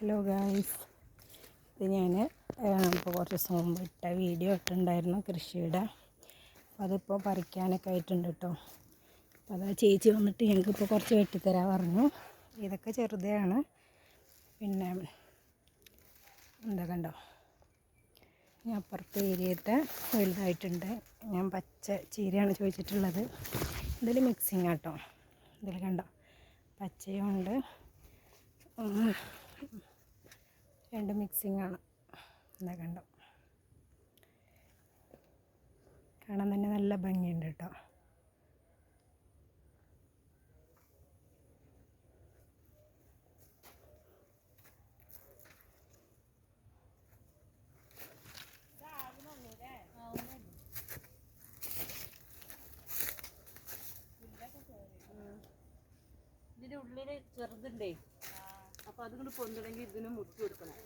Hello guys, ഇത് ഞാൻ ഇപ്പോൾ കുറച്ച് ദിവസം മുമ്പ് ഇട്ട വീഡിയോ ഇട്ടിട്ടുണ്ടായിരുന്നു കൃഷിയുടെ. അപ്പോൾ അതിപ്പോൾ പറിക്കാനൊക്കെ ആയിട്ടുണ്ട് കേട്ടോ. അപ്പോൾ അതാ ചേച്ചി വന്നിട്ട് ഞങ്ങൾക്കിപ്പോൾ കുറച്ച് വെട്ടിത്തരാൻ പറഞ്ഞു. ഇതൊക്കെ ചെറുതാണ്, പിന്നെ എന്താ കണ്ടോ, ഞാൻ അപ്പുറത്തെ ഏരിയത്തെ വലുതായിട്ടുണ്ട്. ഞാൻ പച്ച ചീരയാണ് ചോദിച്ചിട്ടുള്ളത്. ഇതിൽ മിക്സിങ് ആട്ടോ, ഇതിൽ കണ്ടോ പച്ചയുണ്ട്, രണ്ട് മിക്സിങ് ആണ്. എന്താ കണ്ടോ, കാണാൻ തന്നെ നല്ല ഭംഗിയുണ്ട് കേട്ടോ. ഇതിൻ്റെ ഉള്ളിൽ ചെറുതുണ്ടേ, അപ്പോൾ അതിങ്ങനെ പൊന്തണമെങ്കിൽ ഇതിന് മുട്ടി കൊടുക്കണം.